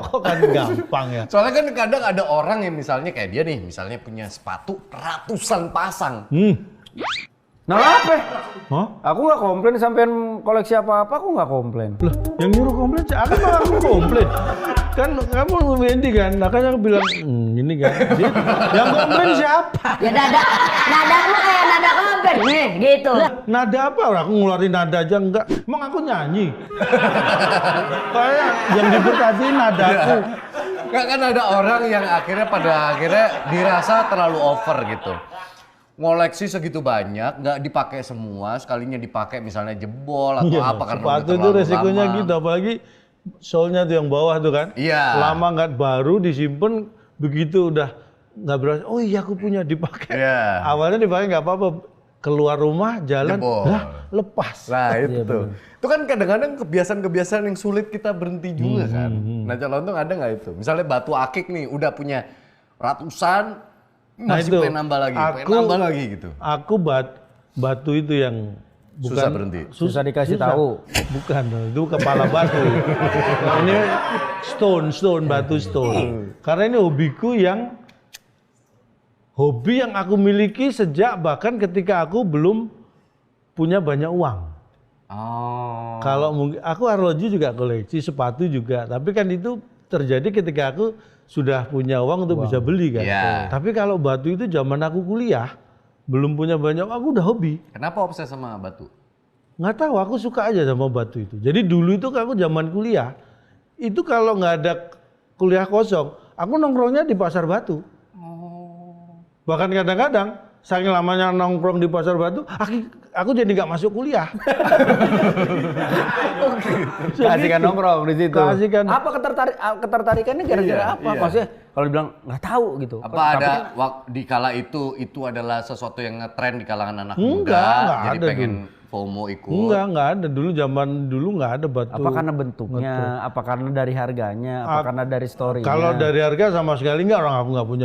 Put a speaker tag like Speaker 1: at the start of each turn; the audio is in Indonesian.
Speaker 1: rokok kan gampang ya.
Speaker 2: Soalnya kan kadang ada orang yang misalnya kayak dia nih, misalnya punya sepatu ratusan pasang.
Speaker 3: Nah apa?
Speaker 1: Hah?
Speaker 3: Aku nggak komplain sampean koleksi apa-apa, aku nggak komplain.
Speaker 1: Lah, yang nyuruh komplain aku malah aku komplain. Kan kamu Wendy kan, makanya aku bilang ini kan. Yang komplain siapa?
Speaker 4: Ya nada lu kayak nada komplain nih gitu.
Speaker 1: Nada apa? Aku ngeluarin nada aja enggak. Emang aku nyanyi. Kayak yang diperhatiin nadaku.
Speaker 2: Nggak, kan ada orang yang pada akhirnya dirasa terlalu over gitu. Ngoleksi segitu banyak, nggak dipakai semua, sekalinya dipakai misalnya jebol atau apa karena udah
Speaker 1: sepatu itu
Speaker 2: terlalu
Speaker 1: resikonya
Speaker 2: lama.
Speaker 1: gitu, apalagi soalnya tuh yang bawah tuh kan.
Speaker 2: Iya.
Speaker 1: Lama nggak baru disimpan, begitu udah nggak berasa. Oh iya aku punya dipakai.
Speaker 2: Iya.
Speaker 1: Awalnya dipakai nggak apa-apa, keluar rumah jalan,
Speaker 2: Jebol.
Speaker 1: lah lepas.
Speaker 2: Nah itu. Itu kan kadang-kadang kebiasaan-kebiasaan yang sulit kita berhenti juga kan. Nah Calontung ada nggak itu? Misalnya batu akik nih, udah punya ratusan, masih pengen nambah lagi, pengen nambah lagi gitu.
Speaker 1: Aku batu itu yang bukan
Speaker 2: Susah berhenti.
Speaker 3: Susah dikasih tahu.
Speaker 1: Bukan, itu kepala batu. Ini stone, batu stone. Karena ini hobi yang aku miliki sejak bahkan ketika aku belum punya banyak uang.
Speaker 2: Oh.
Speaker 1: Kalau mungkin aku arloji juga koleksi, sepatu juga. Tapi kan itu terjadi ketika aku sudah punya uang untuk bisa beli kan.
Speaker 2: Iya.
Speaker 1: Tapi kalau batu itu zaman aku kuliah, belum punya banyak uang, aku udah hobi.
Speaker 2: Kenapa obses sama batu?
Speaker 1: Nggak tahu, aku suka aja sama batu itu. Jadi dulu itu aku zaman kuliah, itu kalau nggak ada kuliah kosong, aku nongkrongnya di pasar batu. Bahkan kadang-kadang, saking lamanya nongkrong di pasar batu, aku jadi nggak masuk kuliah.
Speaker 3: Kasihkan nongkrong di situ.
Speaker 1: Kasihkan.
Speaker 3: Apa ketertarikannya gara-gara apa?
Speaker 2: iya.
Speaker 3: Maksudnya kalau dibilang nggak tahu gitu.
Speaker 2: Apa ada di kala itu adalah sesuatu yang ngetren di kalangan anak
Speaker 1: Enggak
Speaker 2: muda, jadi
Speaker 1: ada
Speaker 2: pengen FOMO ikut?
Speaker 1: Enggak ada. Zaman dulu nggak ada batu.
Speaker 3: Apa karena bentuknya? Apa karena dari harganya? Apa karena dari story-nya?
Speaker 1: Kalau dari harga sama sekali nggak, orang aku nggak punya